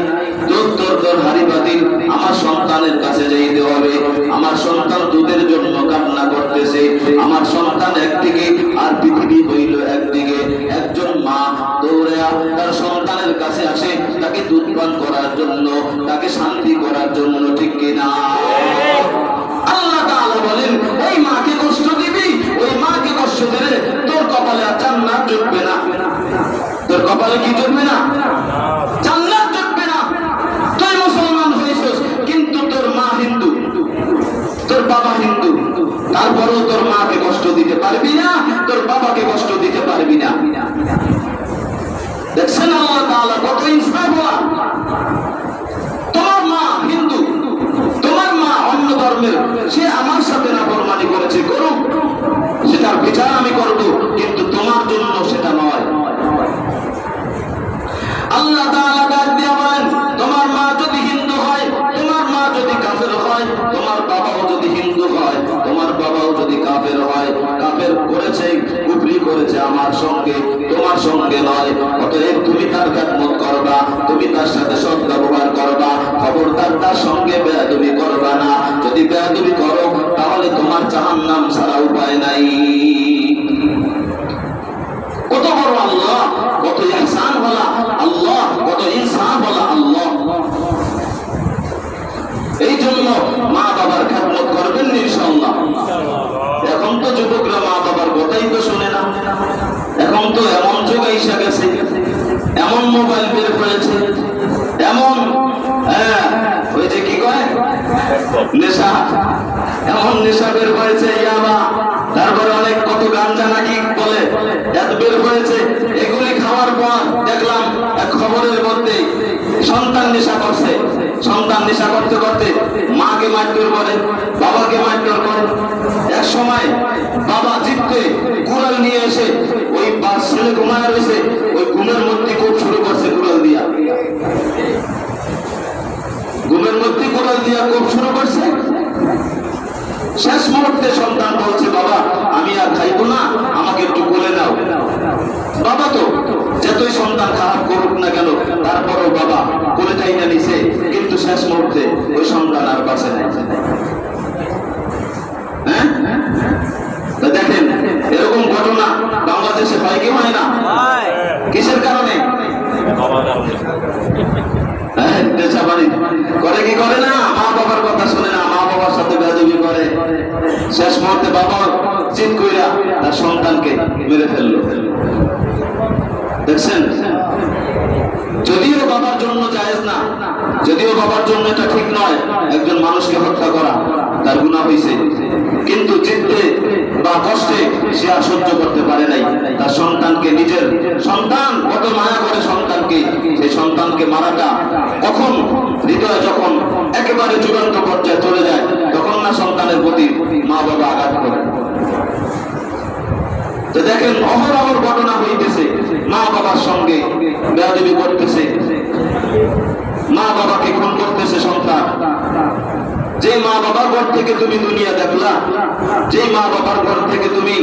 তোর হাড়ি পাতিল আমার সন্তানের কাছে যাইতে হবে, আমার সন্তান দুধের জন্য কান্না করতেছে, আমার সন্তান একদিকে আর পৃথিবী হইল একদিকে। একজন মা দৌড়ে তার সন্তানের কাছে আসে, তাকে দুধ পান করার জন্য, তাকে শান্তি করার জন্য, ঠিক কিনা? আল্লাহ তাআলা বলেন, ওই মাকে কষ্ট দিবি, ওই মাকে কষ্ট দিলে তোর কপালে জান্নাত জুটবে না। তোর কপালে কি জুটবে না? জান্নাত জুটবে না। তুই মুসলমান হইছিস, কিন্তু তোর মা হিন্দু, তোর বাবা হিন্দু, তারপরেও তোর মাকে কষ্ট দিতে পারবি না, তোর বাবাকে কষ্ট দিতে পারবি না। দেখছেন আল্লাহ তাআলা কত ইনসাফ। তোমার মা হিন্দু, তোমার মা অন্য ধর্মের, সে আমার সাথে নাফরমানি করেছে, করুক, সেটার বিচার আমি করব, কিন্তু তোমার জন্য সেটা নয়। আল্লাহ তাআলা ডাক দিয়া বলেন, তোমার মা যদি হিন্দু হয়, তোমার মা যদি কাফের হয়, তোমার বাবাও যদি হিন্দু হয়, তোমার বাবাও যদি কাফের হয়, কাফের করেছে, কুফরি করেছে আমার সঙ্গে, তোমার সঙ্গে নয়। অতএব তুমি তার খেদমত করবা, তুমি তার সাথে সদ্ব্যবহার করবা, খবরদার তার সঙ্গে বেয়াদবি করবা না। যদি বেয়াদবি করো তাহলে তোমার জাহান্নাম ছাড়া উপায় নাই। কত বড় আল্লাহ, কত ইহসান বলা আল্লাহ, কত ইনসাফ বলা আল্লাহ। এই জন্য মা বাবার খেদমত করবেন ইনশাআল্লাহ। এখন তো যুবকরা মা বাবার কথাই তো শোনে না। এখন তো এমন যুগ এসে গেছে, এমন মোবাইল বের করেছে, এমন ওই যে কি কয় নেশা, এমন নেশা বের করেছে, ইয়াবা, তারপরে অনেক কত গাঞ্জা নাকি বলে এত বের হয়েছে। এগুলি খাওয়ার পর দেখলাম এক খবরের মধ্যে সন্তান নেশা করছে, সন্তান নেশা করতে করতে মাকে মারধর করে, বাবাকে মারধর করে। এক সময় বাবা জিততে কুড়াল নিয়ে এসে ওই ছেলে ঘুমায় রয়েছে, ওই ঘুমের মধ্যে খুব শুরু করছে কুড়াল দিয়া, ঘুমের মধ্যে কুড়াল দিয়া খুব শুরু করছে। শেষ মুহূর্তে সন্তান বলছে, বাবা আমি আর খাইবো না, আমাকে একটু কোলে নাও। বাবা তো যতই সন্তান খারাপ করুক না কেন, তারপরও বাবা কোলে চাইনা নিছে, কিন্তু শেষ মুহূর্তে ওই সন্তান আর বাঁচে নাই। হ্যাঁ, দেখেন এরকম ঘটনা বাংলাদেশে হয় কি হয় না? কিসের কারণে? করে কি করে না, মা বাবার কথা শুনে না, মা বাবার সাথে বেয়াদবি করে। শেষ মুহূর্তে বাবা জিদ কইরা তার সন্তানকে মেরে ফেললো। দেখছেন যদিও বাবার জন্য এটা ঠিক নয়, একজন মানুষকে হত্যা করা তার গুনাহ হয়েছে, কিন্তু চিত্তে বা কষ্টে সে আর সহ্য করতে পারে নাই। তার সন্তানকে, নিজের সন্তান কত মায়া করে সন্তানকে, সেই সন্তানকে মারাটা কখন হৃদয় যখন একেবারে চূড়ান্ত পর্যায়ে চলে যায়, তখন না সন্তানের প্রতি মা বাবা আঘাত করে। তো দেখেন অহরহর ঘটনা হইতেছে, মা বাবার সঙ্গে বেয়াদবি করতেছে, মা বাবাকে খুন করতেছে সন্তান। যে মা বাবার ঘর থেকে তুমি দুনিয়া দেখলা, যে মা বাবার ঘর থেকে তুমি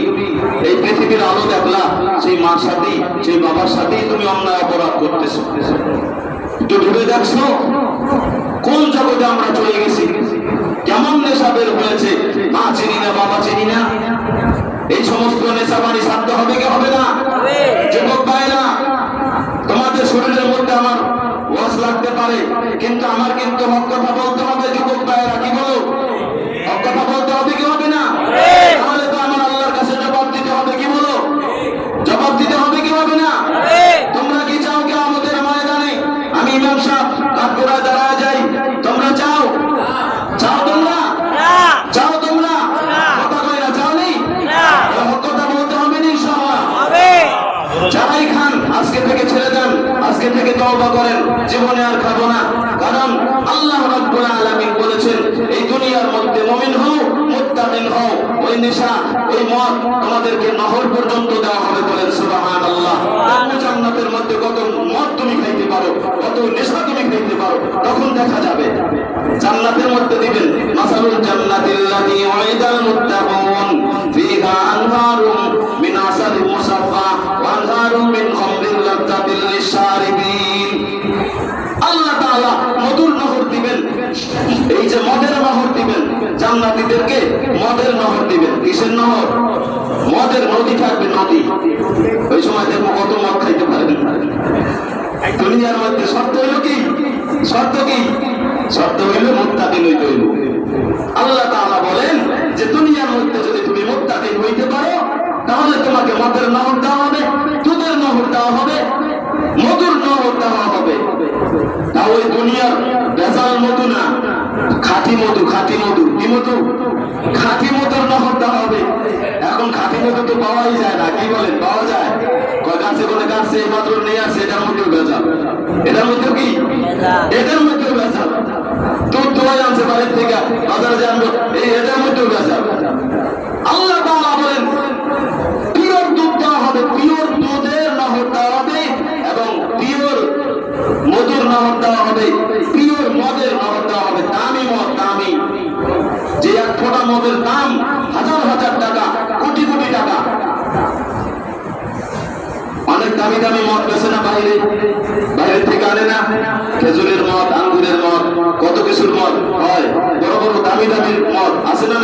এই পৃথিবীর আলো দেখলা, সেই মার সাথেই, সেই বাবার সাথেই তুমি অন্যায় অপরাধ করতেছো। একটু ভেবে দেখছো কোন জগতে আমরা চলে গেছি, কেমন নেশা বের হয়েছে, মা চিনি না, বাবা চিনি না। এই সমস্ত নেশা বাড়ি ছাড়তে হবে কি হবে না? যুবক ভাইরা, তোমাদের শরীরের মধ্যে আমার ওয়াজ লাগতে পারে, কিন্তু আমার কিন্তু হক কথা বলতে হবে। যুবক ভাইরা, কি বলো? হক কথা বলতে হবে কি হবে না? তাহলে তো আমার আল্লাহর কাছে জবাব দিতে হবে, কি বলো? জবাব দিতে হবে কি হবে না? তোমরা কি চাও কি আমাদের ময়দানে আমি ইমাম সাহেব কাঠগড়ায় দাঁড়ায় যাই? তোমরা চাও? চাও তোমরা? চাও তোমরা? কথা কই না, চাও নি? হক কথা বলতে হবে না ইনশাআল্লাহ। যারাই খান আজকে থেকে ছেড়ে দেন, আজকে থেকে তওবা করেন, জীবনে আর খাবো না। কারণ আল্লাহ রাব্বুল আলামিন বলেছেন, এই দুনিয়ার মধ্যে মুমিন হও, মুত্তাকিন হও, ওই নেশা, ওই মদ তোমাদেরকে নহর পর্যন্ত দেওয়া হবে। বলেন সুবহানাল্লাহ। জান্নাতের মধ্যে কত মদ তুমি খাইতে পারো, কত নেশা তুমি খাইতে পারো, তখন দেখা যাবে। জান্নাতের মধ্যে দিবেন, মাসালুল জান্নাতিল্লাতী ওয়াইদাল মুত্তাকুন ফিহা আনহারুম মিন আসালিন মুসাফফা ওয়া আনহারুম মিন খামরিন লাযযাতিল লিশশারিবিন। আল্লাহ তাআলা মধুর নহর দিবেন, এই যে মদের নহর দিবেন জান্নাতীদেরকে, মদের নহর দিবেন। কিসের নহর? মদের নদী থাকবে, নদী। ওই সময় দেখবো কত মদ খাইতে পারবেন। দুনিয়ার মধ্যে শর্ত হইল কি? শর্ত কি? শর্ত হইল মুত্তাকিন হইতে হইল। আল্লাহ তাআলা বলেন যে দুনিয়ার মধ্যে যদি তুমি মুত্তাকিন হইতে পারো, তাহলে তোমাকে মদের নহর দেওয়া হবে, দুধের নহর দেওয়া হবে, মধুর নহর দেওয়া হবে। তা ওই দুনিয়ার ভেজাল মধু না, খাঁটি মধু। খাঁটি মধু কি মধু? খাঁটি মধুর নহর দেওয়া হবে। এখন খাঁটি মধু তো পাওয়াই যায় না, কি বলেন? পাওয়া যায়? গাছে বলে গাছে মাত্র নিয়ে আসে, এটার মধ্যেও ভেজাল। এটার মধ্যেও কি? এটার মধ্যেও ভেজাল। দুধ দোয়াই আনছে বাড়ির থেকে, বাজারে যে আনবো, এই এটার মধ্যেও ভেজাল। আল্লাহ তাআলা বলেন পিওর দুধ দেওয়া হবে, পিওর দুধের নহর দেওয়া হবে, এবং পিওর মধুর নহর দেওয়া হবে, পিওর মদের নহর দেওয়া হবে। দামি মদ, দামি, যে এক ফোঁটা মদের দাম হাজার হাজার টাকা, কোটি কোটি টাকা। অনেক দামি দামি মদ বেছে না বাইরে, বাইরের থেকে আনে না, খেজুরের মদ, আঙ্গুরের মদ, কত কিছুর মদ হয়, বড় বড় দামি দামি মদ আছে না?